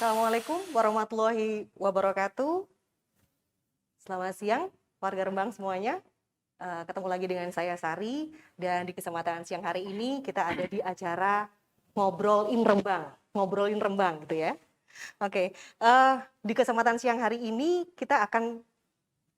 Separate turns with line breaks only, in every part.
Assalamualaikum warahmatullahi wabarakatuh. Selamat siang, warga Rembang semuanya. Ketemu lagi dengan saya Sari, dan di kesempatan siang hari ini kita ada di acara Ngobrolin Rembang gitu ya. Oke, di kesempatan siang hari ini kita akan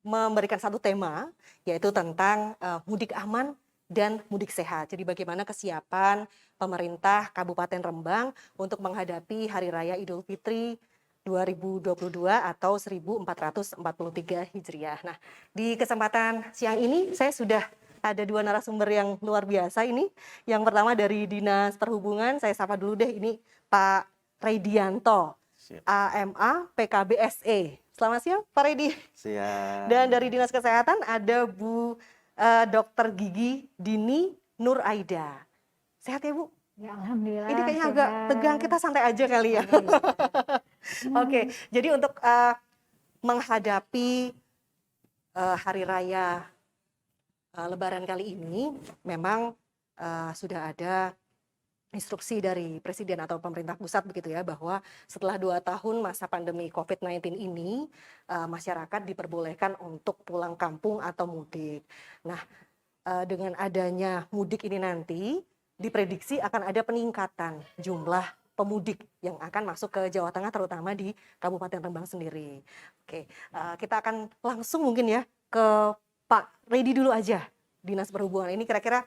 memberikan satu tema, yaitu tentang mudik aman dan mudik sehat. Jadi bagaimana kesiapan pemerintah Kabupaten Rembang untuk menghadapi Hari Raya Idul Fitri 2022 atau 1443 Hijriah. Nah, di kesempatan siang ini saya sudah ada dua narasumber yang luar biasa ini. Yang pertama dari Dinas Perhubungan, saya sapa dulu deh, ini Pak Redianto,
Siap.
AMA PKBSE. Selamat siang Pak Redi.
Siap.
Dan dari Dinas Kesehatan ada Bu Dokter Gigi Dini Nur Aida. Sehat ya Bu?
Ya, alhamdulillah.
Ini kayaknya
sehat.
agak tegang, kita santai aja kali ya. Oke, jadi untuk menghadapi Hari Raya Lebaran kali ini, memang sudah ada instruksi dari Presiden atau pemerintah pusat begitu ya, bahwa setelah 2 tahun masa pandemi COVID-19 ini, masyarakat diperbolehkan untuk pulang kampung atau mudik. Nah, dengan adanya mudik ini nanti, diprediksi akan ada peningkatan jumlah pemudik yang akan masuk ke Jawa Tengah, terutama di Kabupaten Rembang sendiri. Oke, kita akan langsung mungkin ya ke Pak Redi dulu aja, Dinas Perhubungan. Ini kira-kira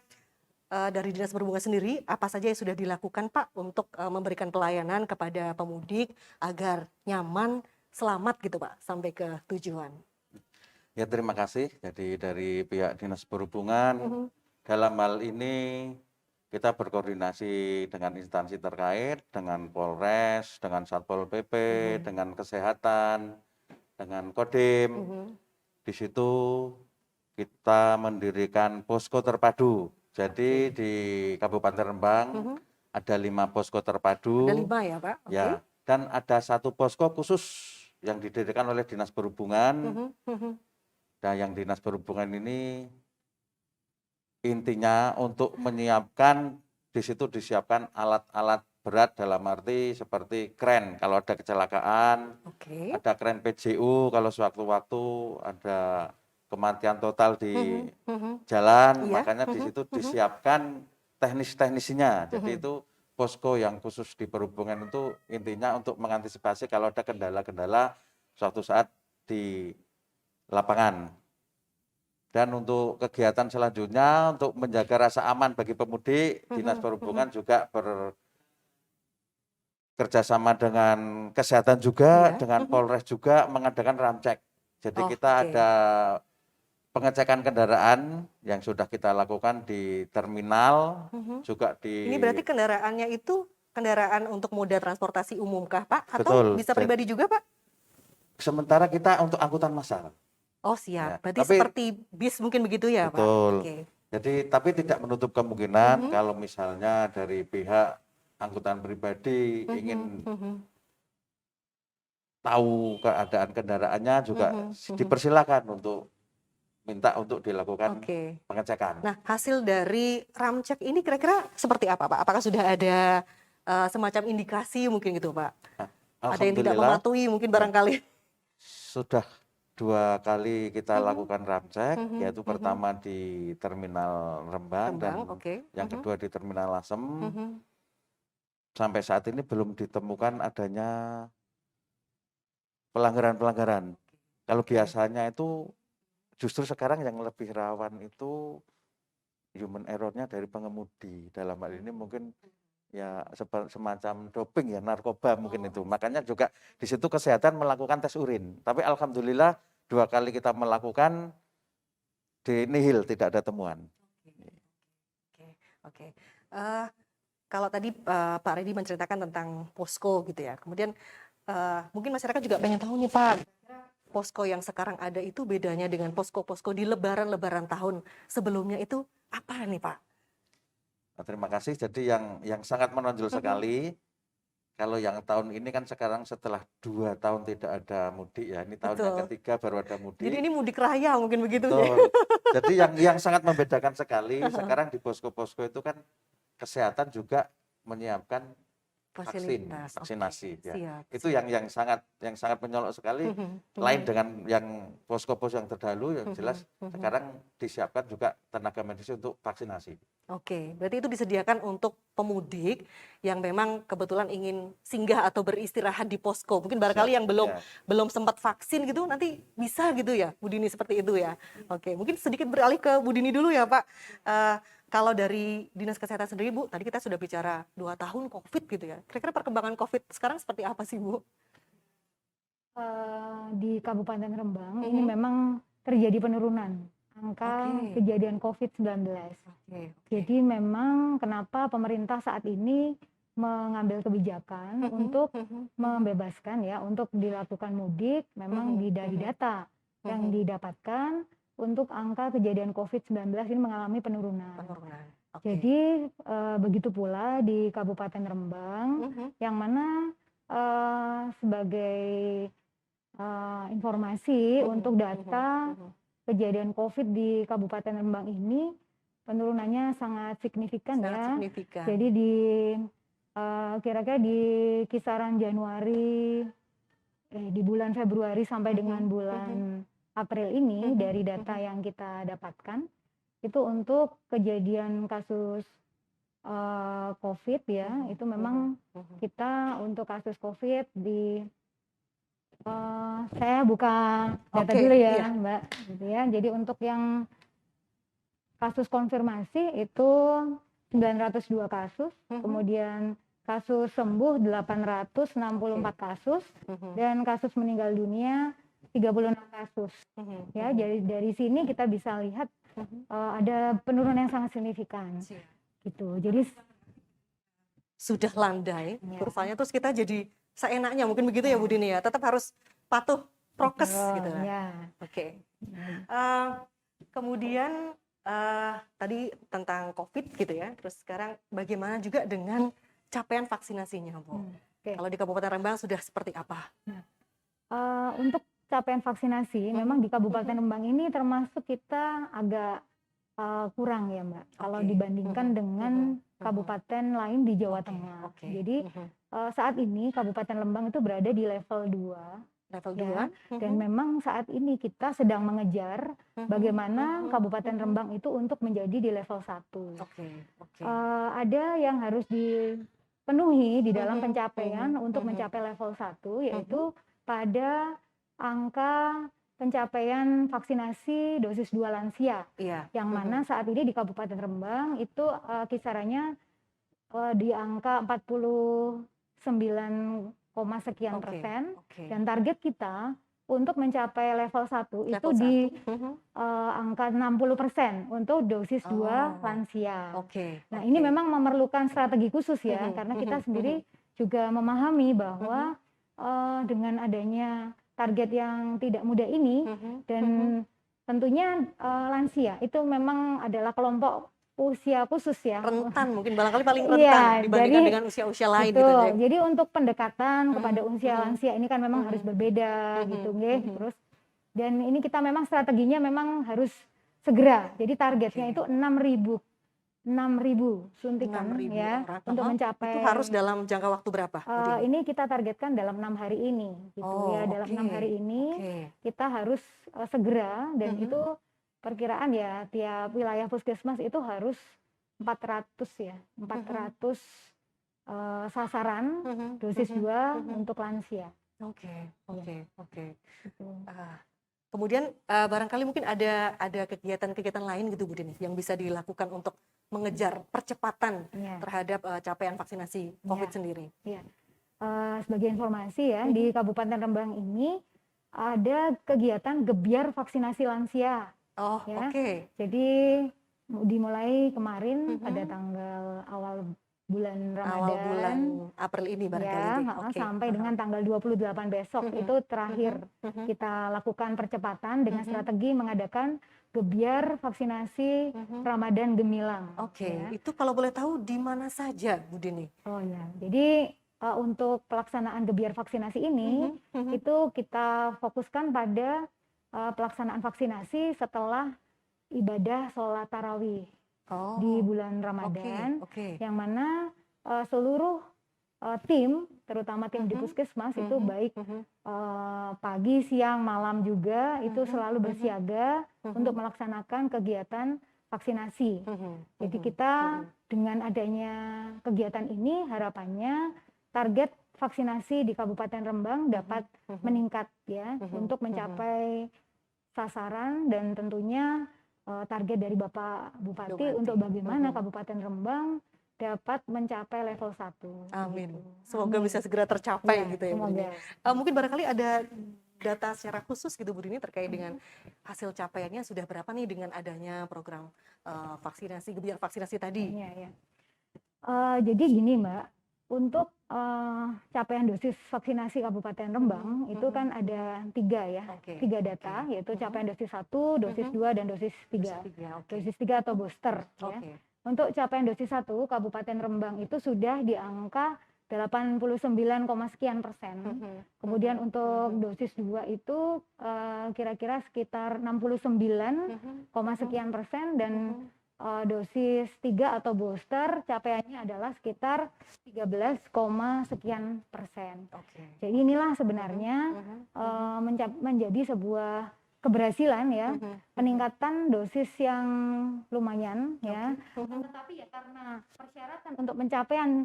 dari Dinas Perhubungan sendiri, apa saja yang sudah dilakukan Pak untuk memberikan pelayanan kepada pemudik agar nyaman, selamat gitu Pak, sampai ke tujuan?
Ya, terima kasih. Jadi dari pihak Dinas Perhubungan, dalam hal ini kita berkoordinasi dengan instansi terkait, dengan Polres, dengan Satpol PP, dengan Kesehatan, dengan Kodim. Di situ kita mendirikan posko terpadu. Jadi di Kabupaten Rembang ada 5 posko terpadu.
Ada 5 ya Pak?
Ya, dan ada 1 posko khusus yang didirikan oleh Dinas Perhubungan. Nah, yang Dinas Perhubungan ini intinya untuk menyiapkan, di situ disiapkan alat-alat berat dalam arti seperti kren kalau ada kecelakaan, ada kren PJU kalau sewaktu-waktu ada kematian total di jalan, makanya di situ disiapkan teknis-teknisinya. Jadi itu posko yang khusus di perhubungan itu intinya untuk mengantisipasi kalau ada kendala-kendala suatu saat di lapangan. Dan untuk kegiatan selanjutnya, untuk menjaga rasa aman bagi pemudik, Dinas Perhubungan juga bekerjasama dengan Kesehatan juga, dengan Polres juga mengadakan ramcek. Jadi kita ada pengecekan kendaraan yang sudah kita lakukan di terminal, juga di...
Ini berarti kendaraannya itu kendaraan untuk moda transportasi umum kah Pak? Atau
Betul.
bisa pribadi juga Pak?
Sementara kita untuk angkutan massal.
Oh siap,
Ya,
berarti
tapi,
seperti bis mungkin begitu ya Pak?
Betul. Jadi tapi tidak menutup kemungkinan kalau misalnya dari pihak angkutan pribadi ingin tahu keadaan kendaraannya juga dipersilakan untuk minta untuk dilakukan pengecekan.
Nah, hasil dari ramcek ini kira-kira seperti apa Pak? Apakah sudah ada semacam indikasi mungkin gitu Pak?
Nah,
ada yang tidak mematuhi mungkin barangkali?
Sudah 2 kali kita lakukan ramcek, yaitu pertama di Terminal Rembang dan yang kedua di Terminal Lasem. Sampai saat ini belum ditemukan adanya pelanggaran-pelanggaran. Kalau biasanya itu justru sekarang yang lebih rawan itu human error-nya dari pengemudi. Dalam hal ini mungkin ya semacam doping ya, narkoba mungkin itu. Makanya juga di situ Kesehatan melakukan tes urin. Tapi alhamdulillah 2 kali kita melakukan di nihil, tidak ada temuan.
Kalau tadi Pak Redi menceritakan tentang posko gitu ya. Kemudian mungkin masyarakat juga pengen tahu nih Pak, posko yang sekarang ada itu bedanya dengan posko-posko di lebaran-lebaran tahun sebelumnya itu apa nih Pak?
Nah, terima kasih. Jadi yang sangat menonjol sekali, kalau yang tahun ini kan sekarang setelah 2 tahun tidak ada mudik ya, ini tahun yang ketiga baru ada mudik.
Jadi ini mudik raya mungkin begitu.
Betul. Jadi yang sangat membedakan sekali sekarang di posko-posko itu kan Kesehatan juga menyiapkan
Fasilitas,
vaksinasi
oke,
ya.
siap,
Itu
siap.
yang sangat menyolok sekali. Lain dengan yang posko-pos yang terdahulu, yang jelas sekarang disiapkan juga tenaga medis untuk vaksinasi.
Oke, berarti itu disediakan untuk pemudik yang memang kebetulan ingin singgah atau beristirahat di posko. Mungkin barangkali yang
Ya.
belum sempat vaksin gitu nanti bisa gitu ya, Bu Dini, seperti itu ya. Oke, mungkin sedikit beralih ke Bu Dini dulu ya, Pak. Kalau dari Dinas Kesehatan sendiri, Bu, tadi kita sudah bicara 2 tahun COVID gitu ya. Kira-kira perkembangan COVID sekarang seperti apa sih, Bu?
Di Kabupaten Rembang ini memang terjadi penurunan angka kejadian COVID-19. Jadi memang kenapa pemerintah saat ini mengambil kebijakan untuk membebaskan ya, untuk dilakukan mudik, memang dari data yang didapatkan untuk angka kejadian COVID-19 ini mengalami penurunan. Jadi begitu pula di Kabupaten Rembang, yang mana sebagai informasi untuk data kejadian COVID di Kabupaten Rembang ini penurunannya sangat signifikan ya. Jadi kira-kira di kisaran Januari, di bulan Februari sampai dengan bulan April ini dari data yang kita dapatkan itu untuk kejadian kasus COVID ya, itu memang kita untuk kasus COVID di saya buka data dulu ya, Mbak, gitu ya. Jadi untuk yang kasus konfirmasi itu 902 kasus, kemudian kasus sembuh 864 kasus, dan kasus meninggal dunia 36 kasus. Ya, jadi dari sini kita bisa lihat ada penurunan yang sangat signifikan. Gitu. Jadi
sudah landai kurvanya, terus kita jadi seenaknya mungkin begitu ya, Bu Dini ya. Tetap harus patuh prokes gitu lah.
Ya.
Oke. Kemudian tadi tentang COVID gitu ya. Terus sekarang bagaimana juga dengan capaian vaksinasinya, Bu? Kalau di Kabupaten Rembang sudah seperti apa?
Untuk capaian vaksinasi, memang di Kabupaten Rembang ini termasuk kita agak kurang ya, Mbak. Kalau dibandingkan dengan kabupaten lain di Jawa Tengah. Jadi saat ini Kabupaten Rembang itu berada di level 2.
Level 2.
Dan memang saat ini kita sedang mengejar bagaimana Kabupaten Rembang itu untuk menjadi di level 1. Ada yang harus dipenuhi di dalam pencapaian untuk mencapai level 1, yaitu pada angka pencapaian vaksinasi dosis 2 lansia, yang mana saat ini di Kabupaten Rembang itu kisarannya di angka 49, sekian persen, dan target kita untuk mencapai level 1 itu di angka 60% untuk dosis 2 lansia. Nah, ini memang memerlukan strategi khusus ya, karena kita sendiri juga memahami bahwa dengan adanya target yang tidak mudah ini dan tentunya lansia itu memang adalah kelompok usia khusus ya,
rentan, mungkin barangkali paling rentan dibandingkan dengan usia-usia lain gitu ya.
Jadi untuk pendekatan kepada usia lansia ini kan memang harus berbeda gitu nggih. Terus dan ini kita memang strateginya memang harus segera. Jadi targetnya itu 6.000 suntikan
6.000
ya
orang.
untuk mencapai.
Itu harus dalam jangka waktu berapa?
Ini kita targetkan dalam 6 hari ini gitu ya. Dalam 6 hari ini kita harus segera, dan itu perkiraan ya tiap wilayah puskesmas itu harus 400 ya. 400 sasaran dosis 2 untuk lansia.
Kemudian barangkali mungkin ada kegiatan-kegiatan lain gitu, Bu Dini, yang bisa dilakukan untuk mengejar percepatan terhadap capaian vaksinasi COVID sendiri.
Sebagai informasi ya, di Kabupaten Rembang ini ada kegiatan gebyar vaksinasi lansia. Jadi dimulai kemarin pada tanggal awal bulan Ramadan,
awal bulan April ini barangkali
sampai dengan tanggal 28 besok itu terakhir kita lakukan percepatan dengan strategi mengadakan gebyar vaksinasi Ramadan Gemilang.
Itu kalau boleh tahu di mana saja, Bu Dini?
Jadi untuk pelaksanaan gebyar vaksinasi ini itu kita fokuskan pada pelaksanaan vaksinasi setelah ibadah sholat tarawih di bulan Ramadan, yang mana seluruh tim, terutama tim di puskesmas itu baik pagi, siang, malam juga itu selalu bersiaga untuk melaksanakan kegiatan vaksinasi. Jadi kita dengan adanya kegiatan ini harapannya target vaksinasi di Kabupaten Rembang dapat meningkat ya untuk mencapai sasaran dan tentunya target dari Bapak Bupati untuk bagaimana Kabupaten Rembang dapat mencapai level 1.
Amin.
Gitu.
Semoga
Amin.
bisa segera tercapai
Ya,
gitu ya Bu Dini.
semoga.
Mungkin barangkali ada data secara khusus gitu Bu Dini terkait dengan hasil capaiannya sudah berapa nih dengan adanya program vaksinasi, kebijakan vaksinasi tadi.
Ya, ya. Jadi gini Mbak, untuk capaian dosis vaksinasi Kabupaten Rembang itu kan ada 3 ya, 3 data yaitu capaian dosis 1, dosis 2, dan dosis 3. Dosis 3 atau booster ya. Untuk capaian dosis 1 Kabupaten Rembang itu sudah di angka 89, sekian persen. Kemudian untuk dosis 2 itu kira-kira sekitar 69, sekian persen, dan dosis 3 atau booster capaiannya adalah sekitar 13, sekian persen. Jadi inilah sebenarnya menjadi sebuah keberhasilan ya, peningkatan dosis yang lumayan ya. Tetapi ya karena persyaratan untuk pencapaian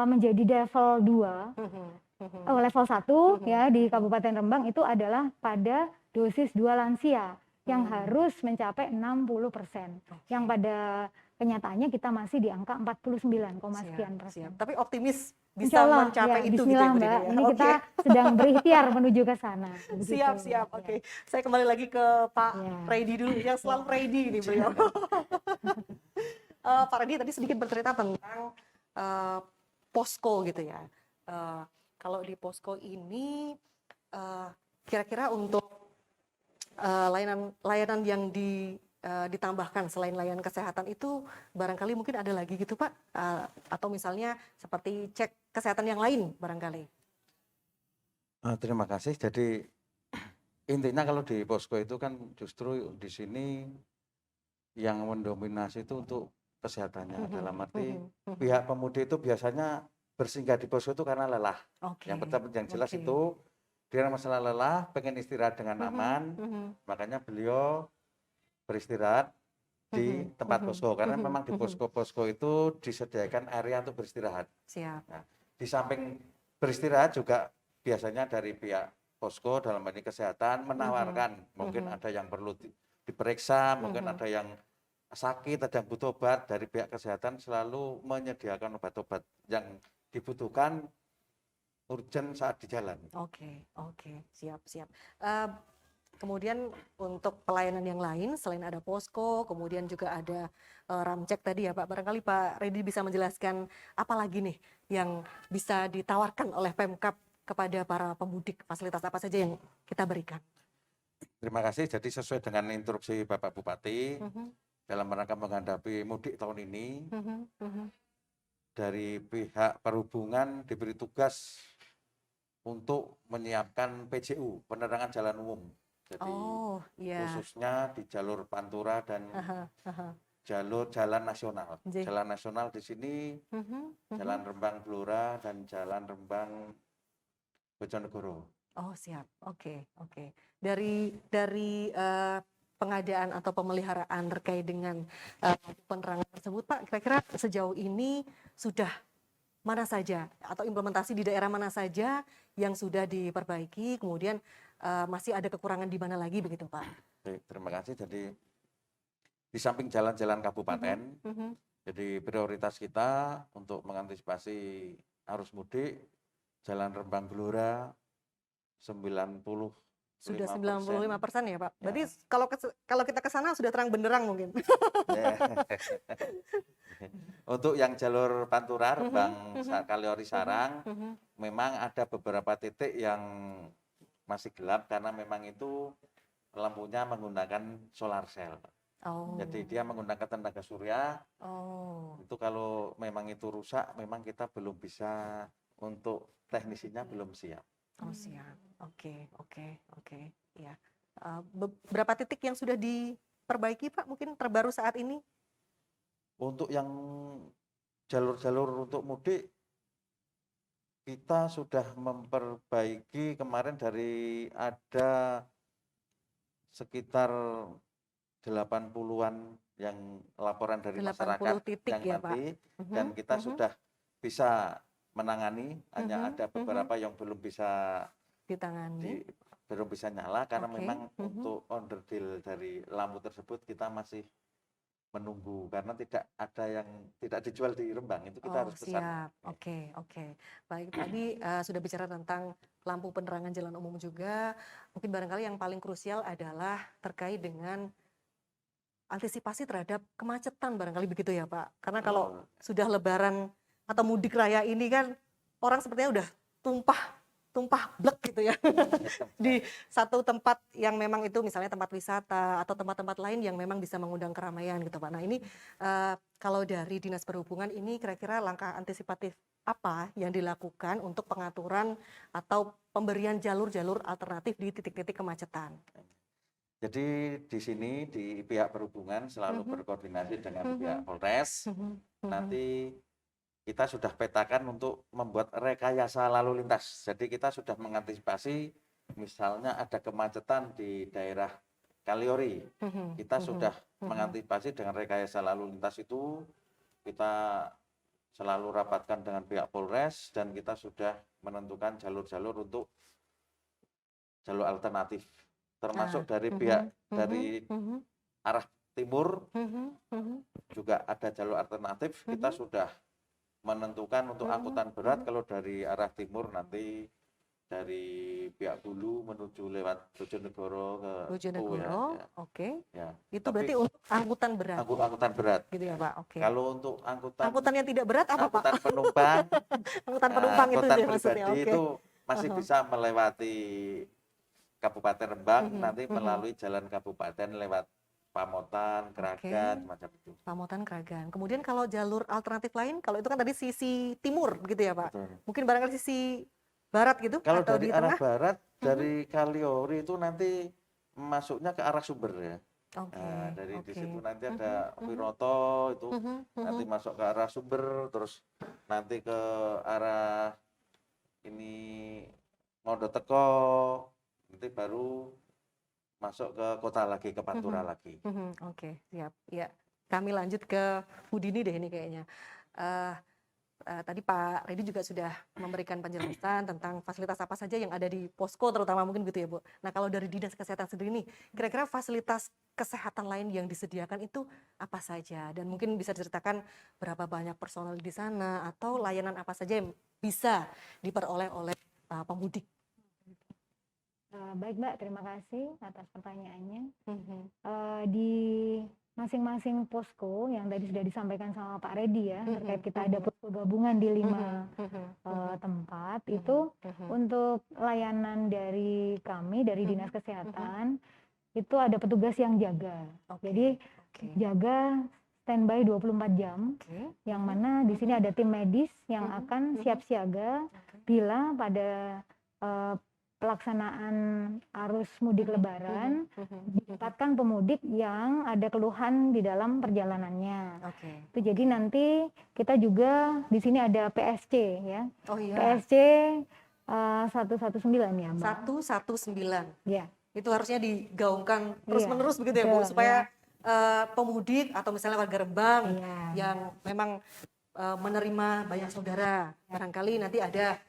menjadi level 2, level 1 ya di Kabupaten Rembang itu adalah pada dosis 2 lansia yang harus mencapai 60%. Yang pada kenyataannya kita masih di angka 49, sekian persen.
Tapi optimis bisa mencapai
ya,
itu
bismillah,
gitu ya,
Mbak. Ini kita sedang berikhtiar menuju ke sana.
Siap. Oke. Saya kembali lagi ke Pak Reddy dulu, yang selalu ready nih beliau. Pak Reddy tadi sedikit bercerita tentang posko gitu ya. Kalau di posko ini kira-kira untuk layanan yang ditambahkan selain layanan kesehatan itu barangkali mungkin ada lagi gitu Pak, atau misalnya seperti cek kesehatan yang lain barangkali.
Terima kasih. Jadi intinya kalau di posko itu kan justru di sini yang mendominasi itu untuk kesehatannya. Dalam arti pihak pemudik itu biasanya bersinggah di posko itu karena lelah. Yang pertama yang jelas itu dia masalah lelah, pengen istirahat dengan aman, makanya beliau beristirahat di tempat posko, karena memang di posko-posko itu disediakan area untuk beristirahat. Nah, di samping beristirahat juga biasanya dari pihak posko dalam hal ini kesehatan menawarkan mungkin ada yang perlu diperiksa, mungkin ada yang sakit, ada yang butuh obat, dari pihak kesehatan selalu menyediakan obat-obat yang dibutuhkan urgent saat di jalan.
Oke, siap. Kemudian untuk pelayanan yang lain selain ada posko, kemudian juga ada ramcek tadi ya Pak. Barangkali Pak Reddy bisa menjelaskan apa lagi nih yang bisa ditawarkan oleh Pemkab kepada para pemudik, fasilitas apa saja yang kita berikan.
Terima kasih. Jadi sesuai dengan instruksi Bapak Bupati dalam rangka menghadapi mudik tahun ini, dari pihak perhubungan diberi tugas untuk menyiapkan PJU, penerangan jalan umum. Jadi khususnya di jalur Pantura dan jalur jalan nasional. Jalan nasional di sini Jalan Rembang Blora dan Jalan Rembang Bojonegoro.
Oh siap, oke. Dari pengadaan atau pemeliharaan terkait dengan penerangan tersebut Pak, kira-kira sejauh ini sudah mana saja atau implementasi di daerah mana saja yang sudah diperbaiki, kemudian masih ada kekurangan di mana lagi begitu Pak?
Baik, terima kasih. Jadi di samping jalan-jalan kabupaten, jadi prioritas kita untuk mengantisipasi arus mudik, Jalan Rembang Blora 90
sudah 95% ya Pak. Berarti kalau kita ke sana sudah terang benderang mungkin.
Untuk yang jalur Pantura Rembang Kaliori Sarang memang ada beberapa titik yang masih gelap karena memang itu lampunya menggunakan solar cell. Jadi dia menggunakan tenaga surya. Itu kalau memang itu rusak, memang kita belum bisa, untuk teknisinya belum siap.
Siap. Oke. Ya. Berapa titik yang sudah diperbaiki Pak? Mungkin terbaru saat ini?
Untuk yang jalur-jalur untuk mudik kita sudah memperbaiki kemarin dari ada sekitar 80-an yang laporan dari
80
masyarakat
titik
yang
ya, Pak?
mati, dan kita sudah bisa menangani, hanya ada
Mhm.
beberapa yang belum bisa
Ditangani.
belum bisa nyala karena
Oke.
memang untuk onderdil dari lampu tersebut kita masih menunggu karena tidak ada yang tidak dijual di Rembang, itu kita
Oh,
harus pesan.
siap. Oke, oke. Baik, tadi sudah bicara tentang lampu penerangan jalan umum juga. Mungkin barangkali yang paling krusial adalah terkait dengan antisipasi terhadap kemacetan barangkali begitu ya, Pak. Karena kalau sudah lebaran atau mudik raya ini kan orang sepertinya udah tumpah blek gitu ya di satu tempat yang memang itu misalnya tempat wisata atau tempat-tempat lain yang memang bisa mengundang keramaian gitu, Pak. Nah, ini kalau dari Dinas Perhubungan ini kira-kira langkah antisipatif apa yang dilakukan untuk pengaturan atau pemberian jalur-jalur alternatif di titik-titik kemacetan?
Jadi di sini di pihak perhubungan selalu berkoordinasi dengan pihak Polres. Nanti kita sudah petakan untuk membuat rekayasa lalu lintas. Jadi kita sudah mengantisipasi misalnya ada kemacetan di daerah Kaliori. Kita sudah mengantisipasi dengan rekayasa lalu lintas itu, kita selalu rapatkan dengan pihak Polres dan kita sudah menentukan jalur-jalur untuk jalur alternatif. Termasuk dari pihak dari arah timur juga ada jalur alternatif. Kita sudah menentukan untuk angkutan berat kalau dari arah timur nanti dari pihak Hulu menuju lewat Bojonegoro ke
Bojonegoro,
ya.
oke.
Ya.
Itu
Tapi
berarti untuk angkutan berat.
angkutan berat.
Gitu ya, Pak. Oke.
Kalau untuk
Angkutan yang tidak berat apa, Pak?
angkutan penumpang,
Angkutan penumpang itu
angkutan
dia maksudnya.
pribadi
Oke.
itu masih bisa melewati Kabupaten Rembang, nanti melalui jalan kabupaten lewat Pamotan, Kragan, semacam itu.
Pamotan, Kragan. Kemudian kalau jalur alternatif lain, kalau itu kan tadi sisi timur begitu ya, Pak?
Betul.
Mungkin barangkali sisi barat gitu
Kalau
atau
dari
di
arah
tengah?
barat, dari Kaliori itu nanti masuknya ke arah Sumber ya.
Oke.
Nah, dari di
Oke.
situ nanti ada Wiroto itu nanti masuk ke arah Sumber, terus nanti ke arah ini Ngondoteko, nanti baru masuk ke kota lagi, ke Pantura lagi.
Oke, siap. Ya, kami lanjut ke Bu Dini deh ini kayaknya. Tadi Pak Redi juga sudah memberikan penjelasan tentang fasilitas apa saja yang ada di posko terutama mungkin gitu ya, Bu. Nah, kalau dari Dinas Kesehatan sendiri nih, kira-kira fasilitas kesehatan lain yang disediakan itu apa saja? Dan mungkin bisa diceritakan berapa banyak personel di sana atau layanan apa saja yang bisa diperoleh oleh pemudik?
Baik Mbak, terima kasih atas pertanyaannya. Di masing-masing posko yang tadi sudah disampaikan sama Pak Redi ya, terkait kita ada posko gabungan di 5 tempat, itu untuk layanan dari kami, dari Dinas Kesehatan, itu ada petugas yang jaga. Jadi jaga standby 24 jam, yang mana di sini ada tim medis yang akan siap siaga bila pada pelaksanaan arus mudik lebaran didapatkan pemudik yang ada keluhan di dalam perjalanannya. Itu jadi nanti kita juga di sini ada PSC ya.
Oh iya.
PSC 119 ya, Mbak.
119.
Ya.
Itu harusnya digaungkan terus-menerus begitu ya, Bu, supaya pemudik atau misalnya warga Rembang yang memang menerima banyak saudara, barangkali nanti ada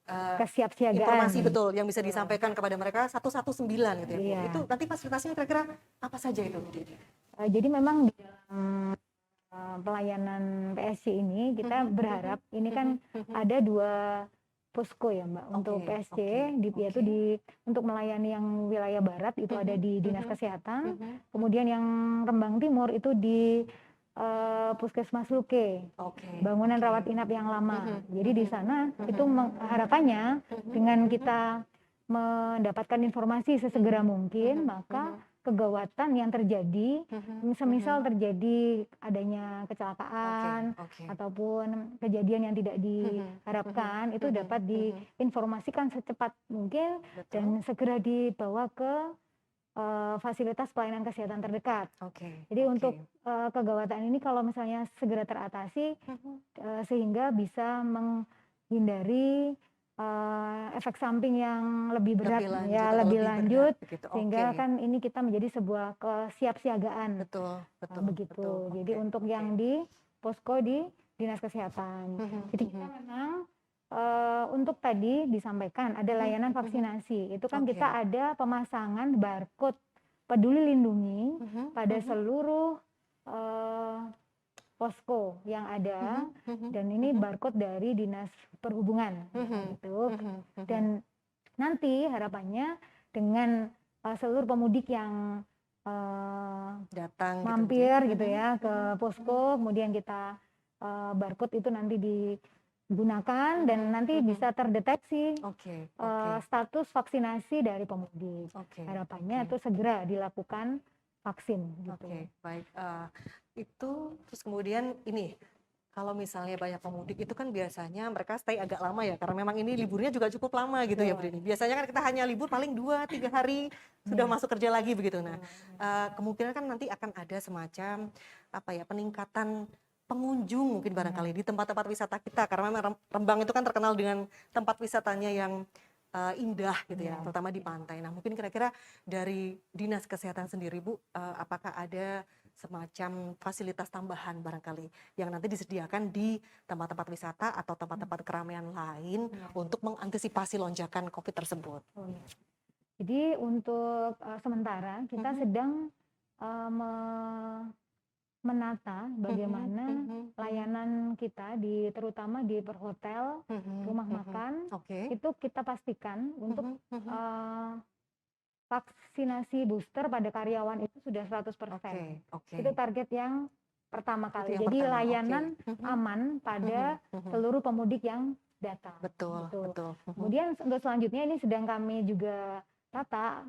kesiapsiagaan
informasi betul yang bisa disampaikan kepada mereka 119 gitu ya, Bu. Itu nanti fasilitasnya kira-kira apa saja itu?
Jadi memang di dalam pelayanan PSC ini kita berharap ini kan ada 2 posko ya Mbak untuk PSC yaitu untuk melayani yang wilayah barat itu ada di Dinas Kesehatan, kemudian yang Rembang Timur itu di Puskesmas Luke, bangunan rawat inap yang lama. Jadi di sana itu harapannya dengan kita mendapatkan informasi sesegera mungkin, maka kegawatan yang terjadi, semisal terjadi adanya kecelakaan ataupun kejadian yang tidak diharapkan, itu dapat diinformasikan secepat mungkin dan segera dibawa ke fasilitas pelayanan kesehatan terdekat. Jadi
oke.
untuk kegawatan ini kalau misalnya segera teratasi sehingga bisa menghindari efek samping yang lebih berat
Lebih lanjut
ya,
atau
lebih
lebih berat
lanjut
begitu.
sehingga
Oke.
kan ini kita menjadi sebuah kesiapsiagaan
Betul, betul,
begitu.
betul.
Jadi
Oke,
untuk
oke.
yang di posko di Dinas Kesehatan. Jadi kita memang untuk tadi disampaikan ada layanan vaksinasi. Itu kan
Oke.
kita ada pemasangan barcode Peduli Lindungi pada seluruh posko yang ada dan ini barcode dari Dinas Perhubungan gitu. Dan nanti harapannya dengan seluruh pemudik yang
Datang
mampir gitu ya ke posko, kemudian kita barcode itu nanti digunakan dan nanti bisa terdeteksi
Oke,
status vaksinasi dari pemudik.
oke.
Harapannya
Oke.
itu segera dilakukan vaksin gitu.
Oke, baik. Itu terus kemudian ini, kalau misalnya banyak pemudik itu kan biasanya mereka stay agak lama ya, karena memang ini liburnya juga cukup lama gitu ya, Bu Rini. Biasanya kan kita hanya libur paling 2-3 hari sudah masuk kerja lagi begitu. Nah, kemungkinan kan nanti akan ada semacam apa ya, peningkatan pengunjung mungkin barangkali di tempat-tempat wisata kita, karena memang Rembang itu kan terkenal dengan tempat wisatanya yang indah gitu ya, terutama di pantai. Nah, mungkin kira-kira dari Dinas Kesehatan sendiri, Bu, apakah ada semacam fasilitas tambahan barangkali yang nanti disediakan di tempat-tempat wisata atau tempat-tempat keramaian lain untuk mengantisipasi lonjakan COVID tersebut?
Jadi untuk sementara kita sedang menata bagaimana layanan kita terutama di perhotel, rumah makan, itu kita pastikan untuk vaksinasi booster pada karyawan itu sudah 100%. Itu target yang pertama kali. Jadi layanan aman pada seluruh pemudik yang datang.
Betul,
gitu.
betul.
Kemudian untuk selanjutnya ini sedang kami juga tata,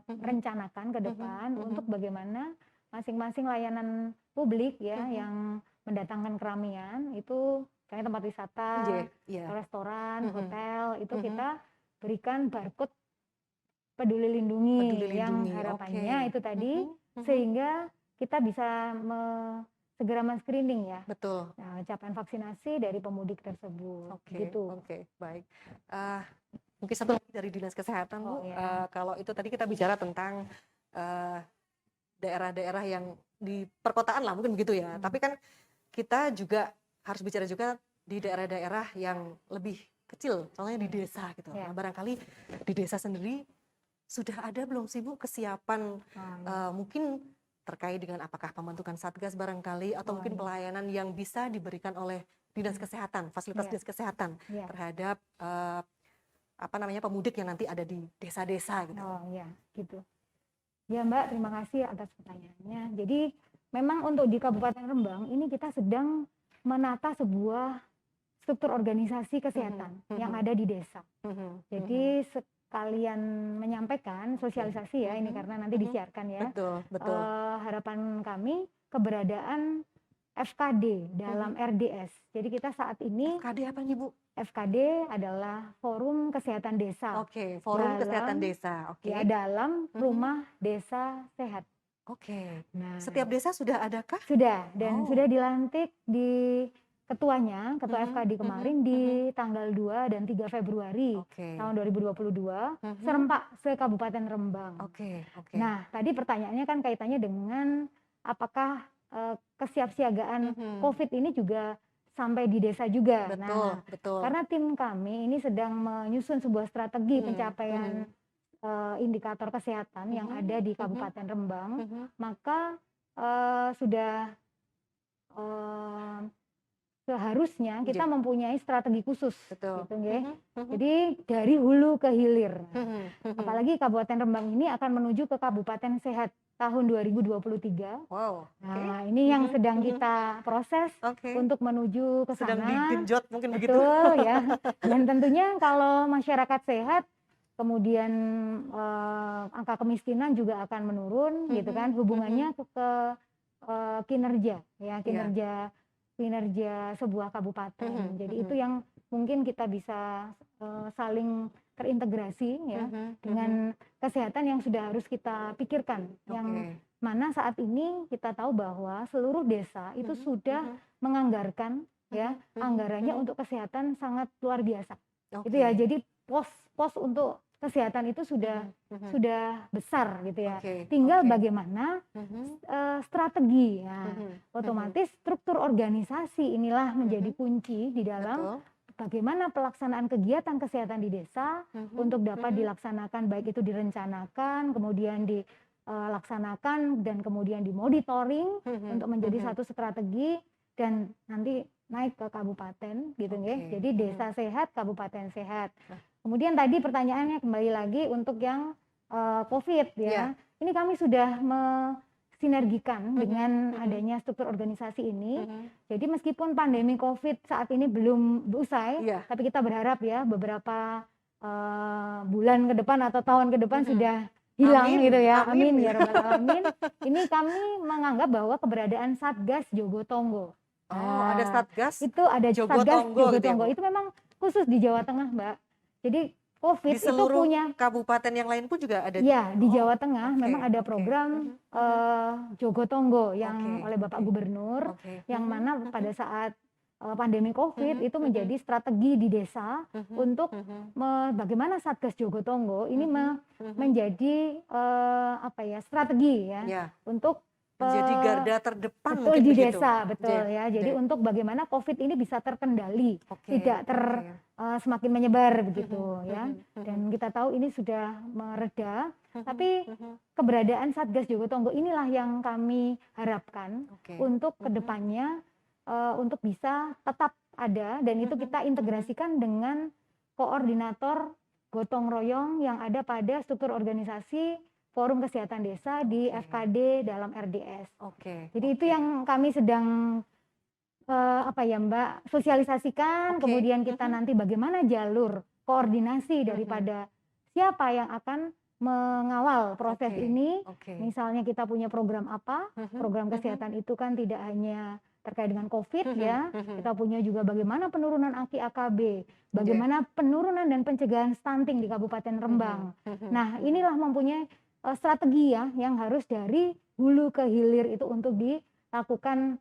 rencanakan ke depan untuk bagaimana masing-masing layanan publik ya yang mendatangkan keramaian itu kayak tempat wisata, restoran, hotel itu kita berikan barcode Peduli Lindungi yang harapannya itu tadi sehingga kita bisa segera men-screening ya.
Betul.
Nah, capaian vaksinasi dari pemudik tersebut. Gitu.
Oke, baik. Mungkin satu lagi dari Dinas Kesehatan, Bu. Kalau itu tadi kita bicara tentang daerah-daerah yang di perkotaan lah mungkin begitu ya. Tapi kan kita juga harus bicara juga di daerah-daerah yang lebih kecil, contohnya di desa gitu. Nah, barangkali di desa sendiri sudah ada belum sih, Bu, kesiapan mungkin terkait dengan apakah pembentukan satgas barangkali atau mungkin pelayanan yang bisa diberikan oleh Dinas Kesehatan, fasilitas Dinas Kesehatan terhadap pemudik yang nanti ada di desa-desa gitu.
Gitu. Ya Mbak, terima kasih atas pertanyaannya. Jadi memang untuk di Kabupaten Rembang ini kita sedang menata sebuah struktur organisasi kesehatan yang ada di desa. Jadi sekalian menyampaikan sosialisasi ya ini karena nanti disiarkan ya.
Betul.
Harapan kami keberadaan FKD dalam RDS. Jadi kita saat ini
FKD apa nih, Bu?
FKD adalah Forum Kesehatan Desa.
Forum Kesehatan Desa.
Ya, dalam Rumah Desa Sehat.
Nah, setiap desa sudah adakah?
Sudah, dan sudah dilantik di ketuanya, ketua FKD kemarin di tanggal 2 dan 3 Februari tahun 2022, serempak se-Kabupaten Rembang. Nah, tadi pertanyaannya kan kaitannya dengan apakah kesiapsiagaan COVID ini juga sampai di desa juga.
Betul.
Karena tim kami ini sedang menyusun sebuah strategi pencapaian indikator kesehatan yang ada di Kabupaten Rembang, maka sudah seharusnya kita mempunyai strategi khusus. Gitu, jadi dari hulu ke hilir. Apalagi Kabupaten Rembang ini akan menuju ke Kabupaten Sehat tahun 2023. Nah, ini yang sedang kita proses untuk menuju ke sana.
Sedang digenjot mungkin begitu.
Betul ya. Dan tentunya kalau masyarakat sehat, kemudian angka kemiskinan juga akan menurun, gitu kan. Hubungannya ke kinerja, ya kinerja sebuah kabupaten. Jadi itu yang mungkin kita bisa saling terintegrasi ya dengan kesehatan yang sudah harus kita pikirkan. Yang mana saat ini kita tahu bahwa seluruh desa itu sudah menganggarkan ya anggarannya untuk kesehatan sangat luar biasa. Itu ya. Jadi pos untuk kesehatan itu sudah besar gitu ya. Tinggal bagaimana strategi ya. Otomatis struktur organisasi inilah menjadi kunci di dalam bagaimana pelaksanaan kegiatan kesehatan di desa untuk dapat dilaksanakan, baik itu direncanakan, kemudian dilaksanakan dan kemudian dimonitoring untuk menjadi satu strategi dan nanti naik ke kabupaten gitu ya. Jadi desa sehat, kabupaten sehat. Kemudian tadi pertanyaannya kembali lagi untuk yang COVID ya. Ini kami sudah sinergikan dengan adanya struktur organisasi ini. Jadi meskipun pandemi COVID saat ini belum usai, tapi kita berharap ya beberapa bulan ke depan atau tahun ke depan sudah hilang gitu ya. Amin ya rabbal alamin. Ini kami menganggap bahwa keberadaan Satgas Jogotongo.
Ada Satgas
itu ada Satgas
Jogotongo gitu ya,
Jogotongo. Itu memang khusus di Jawa Tengah, Mbak. Jadi COVID
di seluruh
itu punya
kabupaten yang lain pun juga ada.
Ya, di Jawa Tengah memang ada program Jogotongo yang oleh Bapak Gubernur, yang mana pada saat pandemi COVID itu menjadi strategi di desa untuk bagaimana Satgas Jogotongo ini menjadi strategi ya untuk
menjadi garda terdepan
betul
mungkin
di
begitu.
desa, betul ya. Jadi untuk bagaimana COVID ini bisa terkendali, tidak semakin menyebar begitu ya. Dan kita tahu ini sudah mereda, tapi keberadaan Satgas Jogotongo inilah yang kami harapkan untuk kedepannya untuk bisa tetap ada, dan itu kita integrasikan dengan koordinator gotong royong yang ada pada struktur organisasi Forum Kesehatan Desa di FKD dalam RDS. Jadi itu yang kami sedang Mbak, sosialisasikan. Kemudian kita nanti bagaimana jalur koordinasi daripada siapa yang akan mengawal proses ini. Misalnya kita punya program apa? Program kesehatan itu kan tidak hanya terkait dengan COVID ya. Kita punya juga bagaimana penurunan AKI AKB, bagaimana penurunan dan pencegahan stunting di Kabupaten Rembang. Nah, inilah mempunyai strategi ya yang harus dari hulu ke hilir itu untuk dilakukan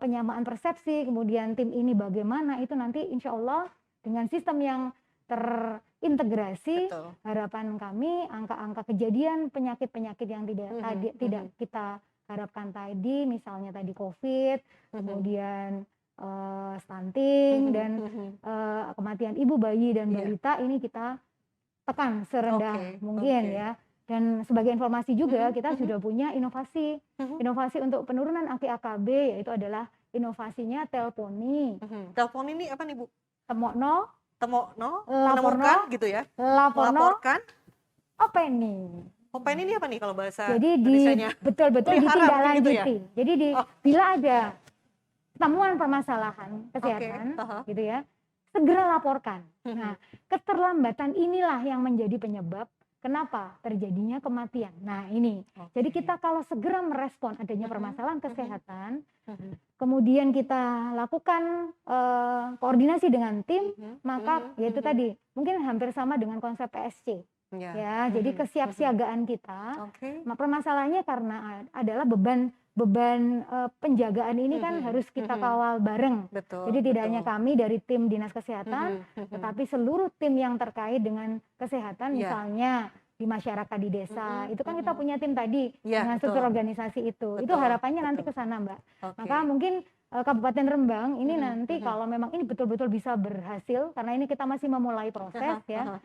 penyamaan persepsi, kemudian tim ini bagaimana itu nanti insya Allah dengan sistem yang terintegrasi. Harapan kami angka-angka kejadian penyakit-penyakit yang tidak kita harapkan tadi, misalnya tadi COVID, kemudian stunting dan kematian ibu, bayi dan balita ini kita tekan serendah mungkin ya. Dan sebagai informasi juga kita sudah punya inovasi untuk penurunan AKI AKB, yaitu adalah inovasinya Telponi.
Telponi ini apa nih Bu?
Temokno,
menemukan gitu ya? Laporkan.
Apa ini?
Ini apa nih kalau bahasa
Jadi
Indonesianya?
betul-betul ditindaklanjuti.
Gitu ya?
Jadi bila ada temuan permasalahan kesehatan gitu ya, segera laporkan. Nah, keterlambatan inilah yang menjadi penyebab kenapa terjadinya kematian. Nah ini, jadi kita kalau segera merespon adanya permasalahan kesehatan, kemudian kita lakukan koordinasi dengan tim, maka yaitu tadi mungkin hampir sama dengan konsep PSC. Ya, jadi kesiapsiagaan kita. Permasalahannya karena adalah beban penjagaan ini kan harus kita kawal bareng. Jadi tidak hanya kami dari tim Dinas Kesehatan, tetapi seluruh tim yang terkait dengan kesehatan, misalnya di masyarakat di desa. Itu kan kita punya tim tadi dengan struktur organisasi itu. Itu harapannya nanti ke sana, Mbak. Maka mungkin Kabupaten Rembang ini nanti kalau memang ini betul-betul bisa berhasil, karena ini kita masih memulai proses ya.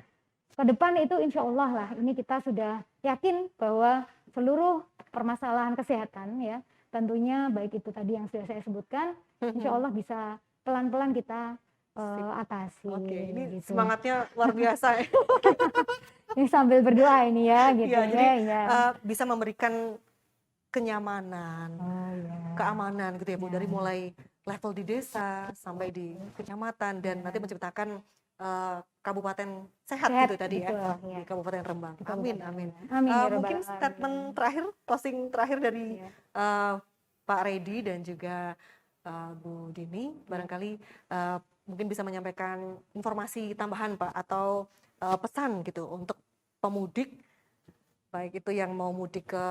Ke depan itu insya Allah lah, ini kita sudah yakin bahwa seluruh permasalahan kesehatan ya, tentunya baik itu tadi yang sudah saya sebutkan, insya Allah bisa pelan-pelan kita atasi.
Ini
gitu.
semangatnya luar biasa.
Ini sambil berdoa ini ya, gitu
ya. Bisa memberikan kenyamanan, keamanan gitu ya Bu, dari mulai level di desa sampai di kecamatan dan nanti menciptakan kabupaten sehat gitu tadi ya, di Kabupaten Rembang. Amin. Mungkin statement terakhir, closing terakhir dari Pak Reddy dan juga Bu Dini, barangkali mungkin bisa menyampaikan informasi tambahan Pak atau pesan gitu untuk pemudik, baik itu yang mau mudik ke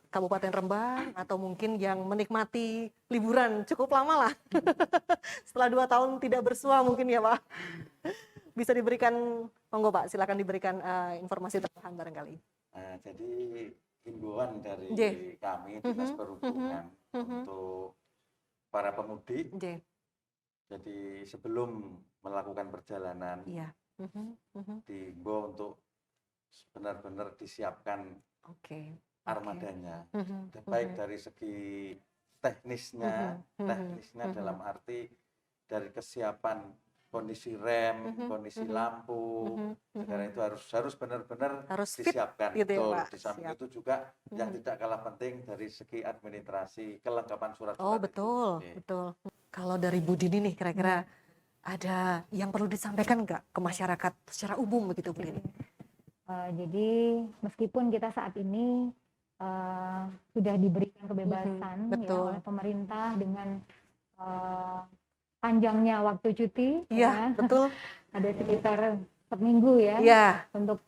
Kabupaten Rembang atau mungkin yang menikmati liburan cukup lama lah setelah 2 tahun tidak bersua mungkin ya Pak. Bisa diberikan, monggo Pak, silakan diberikan informasi tambahan barangkali.
Jadi himbauan dari
J.
kami Dinas Perhubungan untuk para pemudik.
J.
Jadi sebelum melakukan perjalanan,
Iya.
dihimbau untuk benar-benar disiapkan armadanya, baik dari segi teknisnya, dalam arti dari kesiapan kondisi rem, kondisi lampu, karena itu harus benar-benar disiapkan.
Gitu ya, Pak.
Di samping itu juga yang tidak kalah penting dari segi administrasi, kelengkapan surat-surat.
Oh betul, betul. Kalau dari Bu Dini nih kira-kira ada yang perlu disampaikan nggak ke masyarakat secara umum begitu Bu Dini?
Jadi meskipun kita saat ini sudah diberikan kebebasan ya, oleh pemerintah dengan panjangnya waktu cuti,
ya, betul.
Ada sekitar seminggu ya, untuk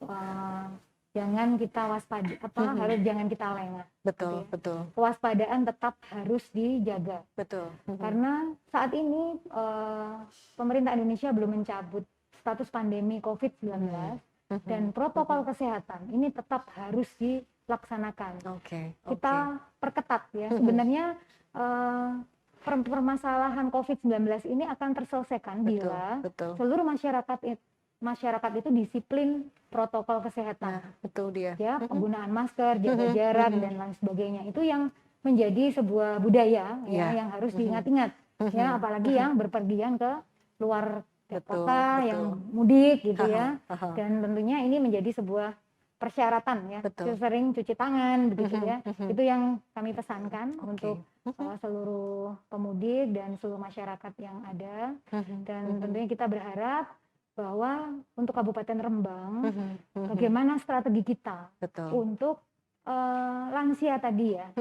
jangan kita waspada, harus jangan kita lengah.
Betul,
gitu ya.
betul.
Kewaspadaan tetap harus dijaga.
Betul.
Karena saat ini pemerintah Indonesia belum mencabut status pandemi COVID-19 dan protokol kesehatan ini tetap harus dilaksanakan. Kita perketat ya. Sebenarnya permasalahan COVID-19 ini akan terselesaikan bila seluruh masyarakat itu disiplin protokol kesehatan.
Betul dia.
Ya, penggunaan masker, jaga jarak dan lain sebagainya. Itu yang menjadi sebuah budaya ya, yang harus diingat-ingat. Ya, apalagi yang berpergian ke luar kota, yang mudik gitu ya. Dan tentunya ini menjadi sebuah persyaratan ya. Sering cuci tangan begitu ya. Itu yang kami pesankan untuk seluruh pemudik dan seluruh masyarakat yang ada. Dan tentunya kita berharap bahwa untuk Kabupaten Rembang, bagaimana strategi kita untuk lansia tadi ya,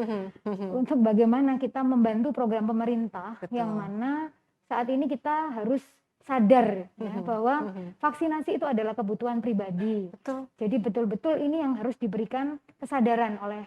untuk bagaimana kita membantu program pemerintah yang mana saat ini kita harus sadar ya, bahwa vaksinasi itu adalah kebutuhan pribadi. Jadi betul-betul ini yang harus diberikan kesadaran oleh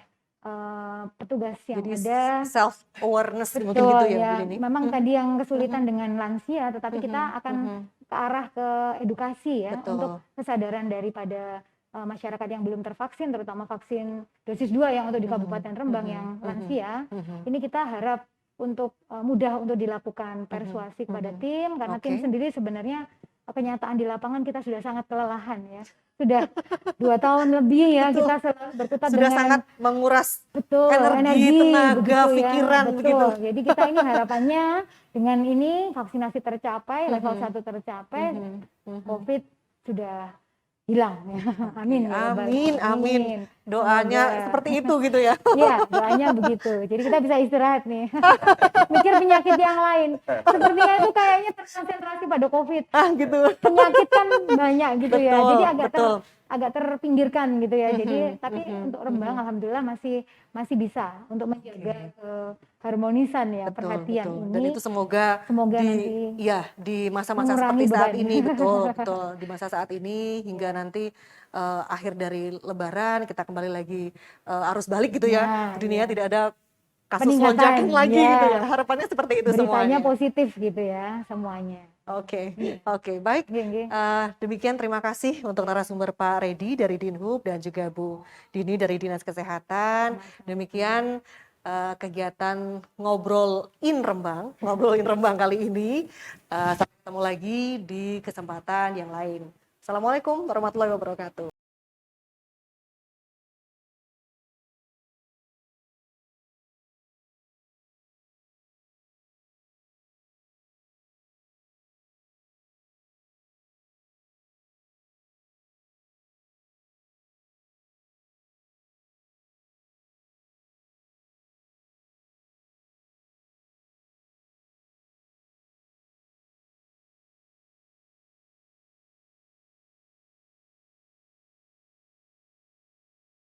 petugas yang ada.
Self awareness mungkin gitu ya.
Memang tadi yang kesulitan dengan lansia, tetapi kita akan ke arah ke edukasi ya, untuk kesadaran daripada masyarakat yang belum tervaksin, terutama vaksin dosis 2 yang untuk di Kabupaten Rembang yang lansia. Ini kita harap untuk mudah untuk dilakukan persuasi kepada tim, karena tim sendiri sebenarnya kenyataan di lapangan kita sudah sangat kelelahan ya. Sudah 2 tahun lebih ya kita berkutat
sudah
dengan
sangat menguras
energi,
tenaga, pikiran begitu.
Jadi kita ini harapannya dengan ini vaksinasi tercapai, level 1 tercapai, COVID sudah hilang ya. Amin.
Amin. Doanya seperti itu gitu ya.
Iya, doanya begitu. Jadi kita bisa istirahat nih. Mikir penyakit yang lain. Sepertinya itu kayaknya terkonsentrasi pada COVID.
Gitu.
Penyakit kan banyak gitu ya. Jadi agak terpinggirkan gitu ya. Jadi tapi untuk Rembang alhamdulillah masih bisa untuk menjaga keharmonisan ya, perhatian ini.
Dan itu semoga
nanti
di masa-masa seperti saat ini betul di masa saat ini hingga nanti akhir dari Lebaran kita kembali lagi arus balik gitu ya. Dunia tidak ada kasus lonjakan lagi gitu ya. Harapannya seperti itu semuanya.
Beritanya positif gitu ya semuanya.
Oke, baik. Demikian terima kasih untuk narasumber Pak Redi dari Dinhub dan juga Bu Dini dari Dinas Kesehatan. Demikian kegiatan ngobrolin Rembang kali ini. Sampai ketemu lagi di kesempatan yang lain. Assalamualaikum warahmatullahi wabarakatuh.